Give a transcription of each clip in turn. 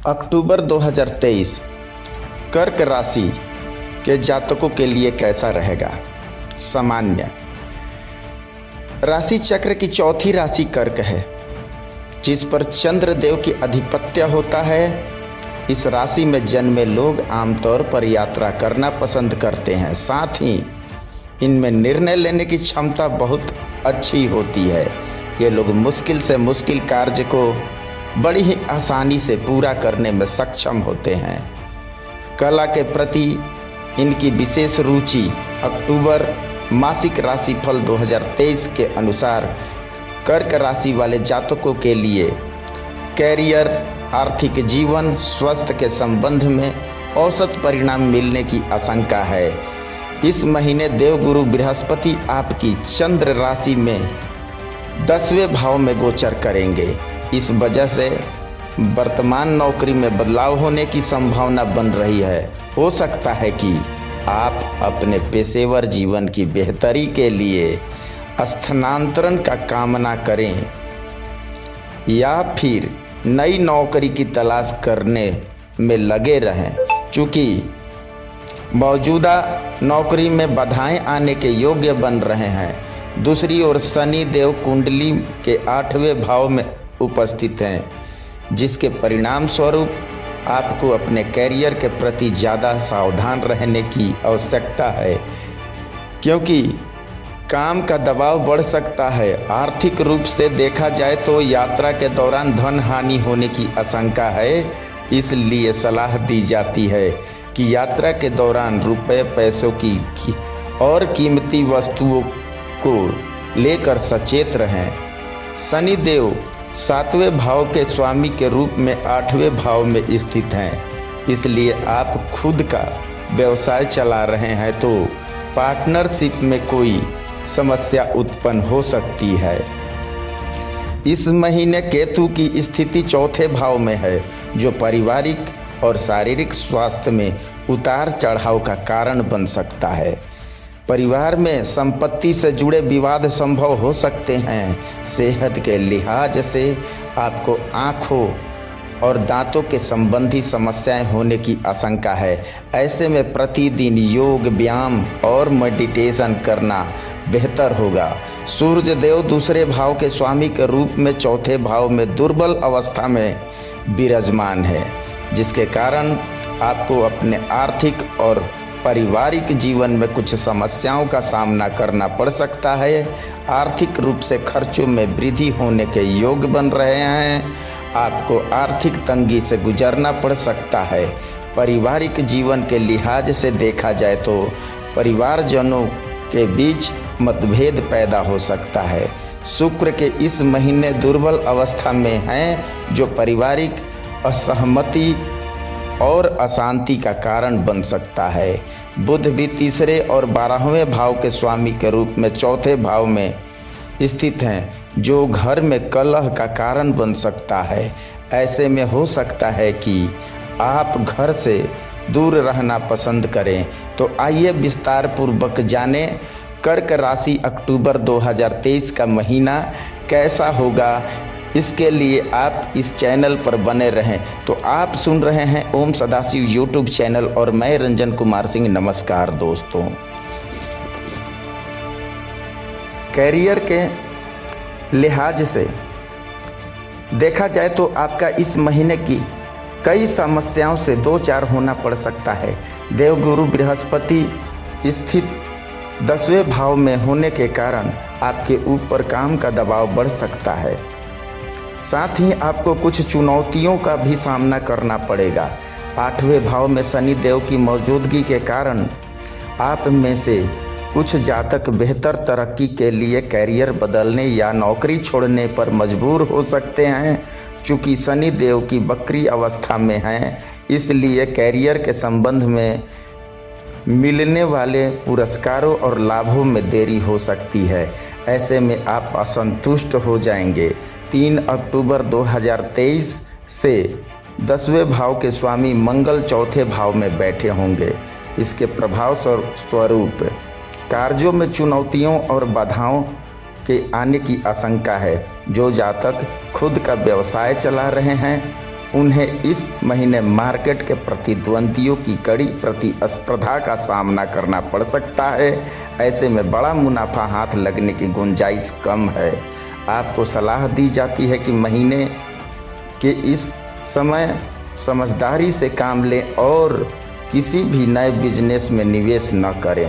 अक्टूबर 2023 कर्क राशि के जातकों के लिए कैसा रहेगा। सामान्य राशि चक्र की चौथी राशि कर्क है, जिस पर चंद्र देव की अधिपत्य होता है। इस राशि में जन्मे लोग आमतौर पर यात्रा करना पसंद करते हैं। साथ ही इनमें निर्णय लेने की क्षमता बहुत अच्छी होती है। ये लोग मुश्किल से मुश्किल कार्य को बड़ी ही आसानी से पूरा करने में सक्षम होते हैं। कला के प्रति इनकी विशेष रुचि। अक्टूबर मासिक राशिफल 2023 के अनुसार कर्क राशि वाले जातकों के लिए कैरियर, आर्थिक जीवन, स्वास्थ्य के संबंध में औसत परिणाम मिलने की आशंका है। इस महीने देवगुरु बृहस्पति आपकी चंद्र राशि में 10वें भाव में गोचर करेंगे। इस वजह से वर्तमान नौकरी में बदलाव होने की संभावना बन रही है। हो सकता है कि आप अपने पेशेवर जीवन की बेहतरी के लिए स्थानांतरण का कामना करें या फिर नई नौकरी की तलाश करने में लगे रहें। चूँकि मौजूदा नौकरी में बाधाएं आने के योग्य बन रहे हैं। दूसरी ओर शनि देव कुंडली के 8वें भाव में उपस्थित हैं, जिसके परिणाम स्वरूप आपको अपने कैरियर के प्रति ज़्यादा सावधान रहने की आवश्यकता है, क्योंकि काम का दबाव बढ़ सकता है। आर्थिक रूप से देखा जाए तो यात्रा के दौरान धन हानि होने की आशंका है। इसलिए सलाह दी जाती है कि यात्रा के दौरान रुपए पैसों की और कीमती वस्तुओं को लेकर सचेत रहें। शनि देव 7वें भाव के स्वामी के रूप में 8वें भाव में स्थित हैं। इसलिए आप खुद का व्यवसाय चला रहे हैं तो पार्टनरशिप में कोई समस्या उत्पन्न हो सकती है। इस महीने केतु की स्थिति 4थे भाव में है, जो पारिवारिक और शारीरिक स्वास्थ्य में उतार चढ़ाव का कारण बन सकता है। परिवार में संपत्ति से जुड़े विवाद संभव हो सकते हैं। सेहत के लिहाज से आपको आँखों और दांतों के संबंधी समस्याएं होने की आशंका है। ऐसे में प्रतिदिन योग, व्यायाम और मेडिटेशन करना बेहतर होगा। सूर्य देव दूसरे भाव के स्वामी के रूप में 4थे भाव में दुर्बल अवस्था में विराजमान है, जिसके कारण आपको अपने आर्थिक और पारिवारिक जीवन में कुछ समस्याओं का सामना करना पड़ सकता है। आर्थिक रूप से खर्चों में वृद्धि होने के योग बन रहे हैं। आपको आर्थिक तंगी से गुजरना पड़ सकता है। पारिवारिक जीवन के लिहाज से देखा जाए तो परिवारजनों के बीच मतभेद पैदा हो सकता है। शुक्र के इस महीने दुर्बल अवस्था में हैं, जो पारिवारिक असहमति और अशांति का कारण बन सकता है। बुध भी 3रे और 12वें भाव के स्वामी के रूप में 4थे भाव में स्थित हैं, जो घर में कलह का कारण बन सकता है। ऐसे में हो सकता है कि आप घर से दूर रहना पसंद करें। तो आइए विस्तार पूर्वक जानें कर्क राशि अक्टूबर 2023 का महीना कैसा होगा। इसके लिए आप इस चैनल पर बने रहें। तो आप सुन रहे हैं ओम सदाशिव यूट्यूब चैनल और मैं रंजन कुमार सिंह। नमस्कार दोस्तों। कैरियर के लिहाज से देखा जाए तो आपका इस महीने की कई समस्याओं से दो चार होना पड़ सकता है। देवगुरु बृहस्पति स्थित 10वें भाव में होने के कारण आपके ऊपर काम का दबाव बढ़ सकता है। साथ ही आपको कुछ चुनौतियों का भी सामना करना पड़ेगा। 8वें भाव में शनि देव की मौजूदगी के कारण आप में से कुछ जातक बेहतर तरक्की के लिए कैरियर बदलने या नौकरी छोड़ने पर मजबूर हो सकते हैं। चूँकि शनि देव की वक्री अवस्था में हैं, इसलिए कैरियर के संबंध में मिलने वाले पुरस्कारों और लाभों में देरी हो सकती है। ऐसे में आप असंतुष्ट हो जाएंगे। 3 अक्टूबर 2023 से 10वें भाव के स्वामी मंगल 4थे भाव में बैठे होंगे। इसके प्रभाव स्वरूप कार्यों में चुनौतियों और बाधाओं के आने की आशंका है। जो जातक खुद का व्यवसाय चला रहे हैं उन्हें इस महीने मार्केट के प्रतिद्वंदियों की कड़ी प्रतिस्पर्धा का सामना करना पड़ सकता है। ऐसे में बड़ा मुनाफा हाथ लगने की गुंजाइश कम है। आपको सलाह दी जाती है कि महीने के इस समय समझदारी से काम लें और किसी भी नए बिजनेस में निवेश न करें।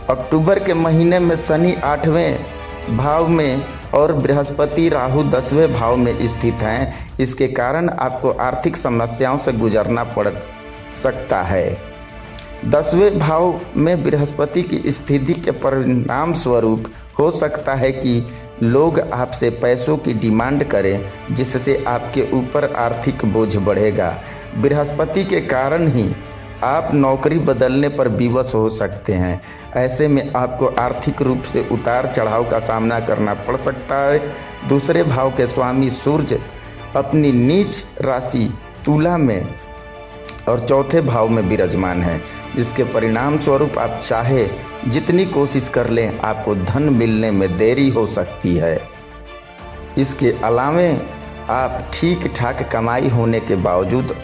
अक्टूबर के महीने में शनि 8वें भाव में और बृहस्पति राहु 10वें भाव में स्थित हैं। इसके कारण आपको आर्थिक समस्याओं से गुजरना पड़ सकता है। 10वें भाव में बृहस्पति की स्थिति के परिणाम स्वरूप हो सकता है कि लोग आपसे पैसों की डिमांड करें, जिससे आपके ऊपर आर्थिक बोझ बढ़ेगा। बृहस्पति के कारण ही आप नौकरी बदलने पर विवश हो सकते हैं। ऐसे में आपको आर्थिक रूप से उतार चढ़ाव का सामना करना पड़ सकता है। दूसरे भाव के स्वामी सूर्य अपनी नीच राशि तुला में और चौथे भाव में विराजमान है, जिसके परिणाम स्वरूप आप चाहे जितनी कोशिश कर लें, आपको धन मिलने में देरी हो सकती है। इसके अलावे आप ठीक ठाक कमाई होने के बावजूद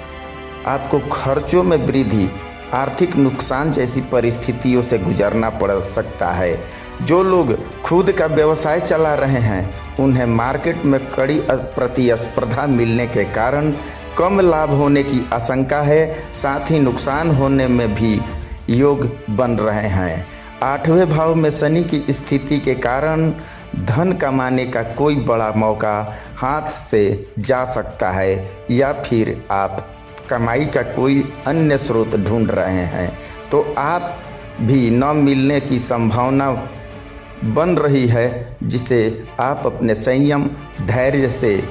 आपको खर्चों में वृद्धि, आर्थिक नुकसान जैसी परिस्थितियों से गुजरना पड़ सकता है। जो लोग खुद का व्यवसाय चला रहे हैं, उन्हें मार्केट में कड़ी प्रतिस्पर्धा मिलने के कारण कम लाभ होने की आशंका है। साथ ही नुकसान होने में भी योग बन रहे हैं। 8वें भाव में शनि की स्थिति के कारण धन कमाने का कोई बड़ा मौका हाथ से जा सकता है, या फिर आप कमाई का कोई अन्य स्रोत ढूंढ रहे हैं तो आप भी न मिलने की संभावना बन रही है, जिसे आप अपने संयम धैर्य से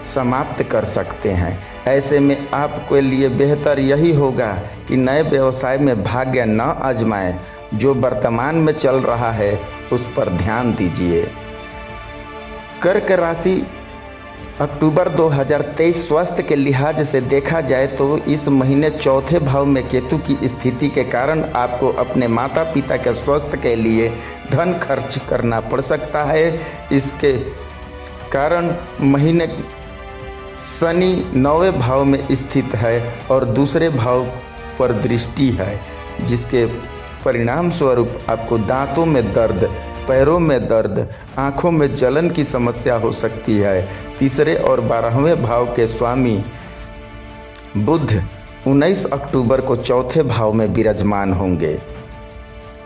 समाप्त कर सकते हैं। ऐसे में आपके लिए बेहतर यही होगा कि नए व्यवसाय में भाग्य न आजमाएं। जो वर्तमान में चल रहा है उस पर ध्यान दीजिए। कर्क राशि अक्टूबर 2023 स्वास्थ्य के लिहाज से देखा जाए तो इस महीने चौथे भाव में केतु की स्थिति के कारण आपको अपने माता पिता के स्वास्थ्य के लिए धन खर्च करना पड़ सकता है। इसके कारण महीने शनि 9वें भाव में स्थित है और दूसरे भाव पर दृष्टि है, जिसके परिणाम स्वरूप आपको दांतों में दर्द, पैरों में दर्द, आँखों में जलन की समस्या हो सकती है। तीसरे और 12वें भाव के स्वामी बुध 19 अक्टूबर को चौथे भाव में विराजमान होंगे।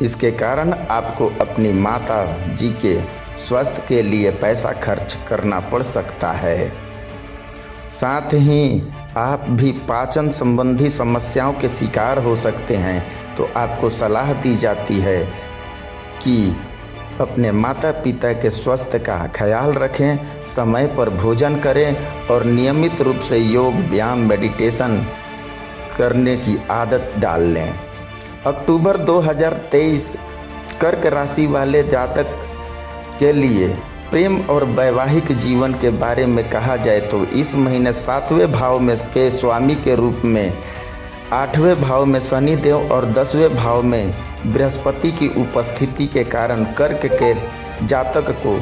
इसके कारण आपको अपनी माता जी के स्वास्थ्य के लिए पैसा खर्च करना पड़ सकता है। साथ ही आप भी पाचन संबंधी समस्याओं के शिकार हो सकते हैं, तो आपको सलाह दी जाती है कि अपने माता पिता के स्वास्थ्य का ख्याल रखें, समय पर भोजन करें और नियमित रूप से योग, व्यायाम, मेडिटेशन करने की आदत डाल लें। अक्टूबर 2023 कर्क राशि वाले जातक के लिए प्रेम और वैवाहिक जीवन के बारे में कहा जाए तो इस महीने 7वें भाव में के स्वामी के रूप में 8वें भाव में शनिदेव और 10वें भाव में बृहस्पति की उपस्थिति के कारण कर्क के जातक को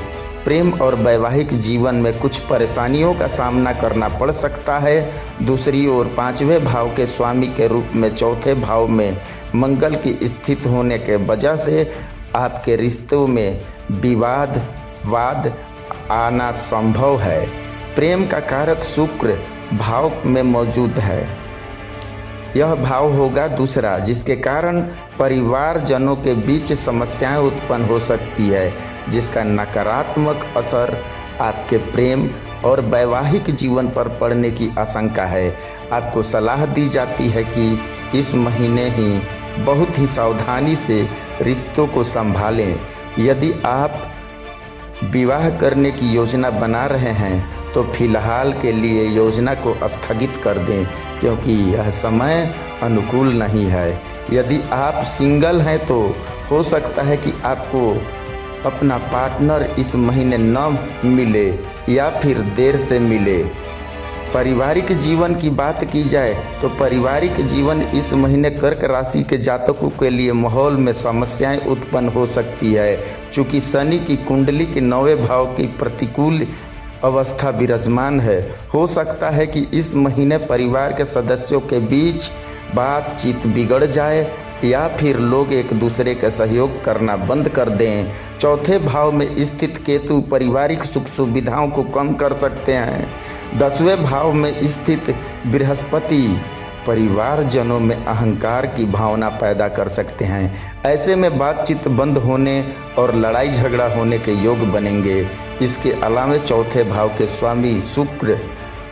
प्रेम और वैवाहिक जीवन में कुछ परेशानियों का सामना करना पड़ सकता है। दूसरी ओर 5वें भाव के स्वामी के रूप में चौथे भाव में मंगल की स्थित होने के वजह से आपके रिश्तों में वाद आना संभव है। प्रेम का कारक शुक्र भाव में मौजूद है। यह भाव होगा दूसरा, जिसके कारण परिवारजनों के बीच समस्याएं उत्पन्न हो सकती है, जिसका नकारात्मक असर आपके प्रेम और वैवाहिक जीवन पर पड़ने की आशंका है। आपको सलाह दी जाती है कि इस महीने ही बहुत ही सावधानी से रिश्तों को संभालें। यदि आप विवाह करने की योजना बना रहे हैं तो फिलहाल के लिए योजना को स्थगित कर दें, क्योंकि यह समय अनुकूल नहीं है। यदि आप सिंगल हैं तो हो सकता है कि आपको अपना पार्टनर इस महीने न मिले या फिर देर से मिले। पारिवारिक जीवन की बात की जाए तो पारिवारिक जीवन इस महीने कर्क राशि के जातकों के लिए माहौल में समस्याएं उत्पन्न हो सकती है, चूँकि शनि की कुंडली के 9वें भाव की प्रतिकूल अवस्था विराजमान है। हो सकता है कि इस महीने परिवार के सदस्यों के बीच बातचीत बिगड़ जाए या फिर लोग एक दूसरे का सहयोग करना बंद कर दें। चौथे भाव में स्थित केतु पारिवारिक सुख सुविधाओं को कम कर सकते हैं। 10वें भाव में स्थित बृहस्पति परिवारजनों में अहंकार की भावना पैदा कर सकते हैं। ऐसे में बातचीत बंद होने और लड़ाई झगड़ा होने के योग बनेंगे। इसके अलावा चौथे भाव के स्वामी शुक्र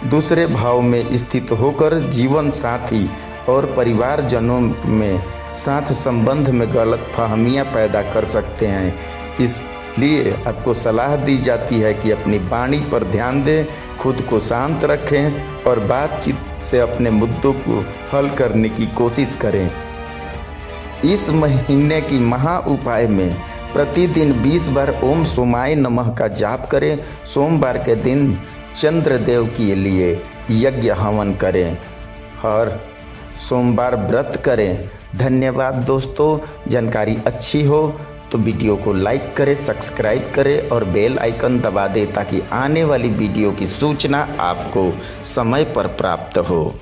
दूसरे भाव में स्थित होकर जीवन साथी और परिवारजनों में साथ संबंध में गलत फहमियाँ पैदा कर सकते हैं। इसलिए आपको सलाह दी जाती है कि अपनी वाणी पर ध्यान दें, खुद को शांत रखें और बातचीत से अपने मुद्दों को हल करने की कोशिश करें। इस महीने की महा उपाय में प्रतिदिन 20 बार ओम सोमाय नमः का जाप करें। सोमवार के दिन चंद्रदेव के लिए यज्ञ हवन करें और सोमवार व्रत करें। धन्यवाद दोस्तों। जानकारी अच्छी हो तो वीडियो को लाइक करें, सब्सक्राइब करें और बेल आइकन दबा दें ताकि आने वाली वीडियो की सूचना आपको समय पर प्राप्त हो।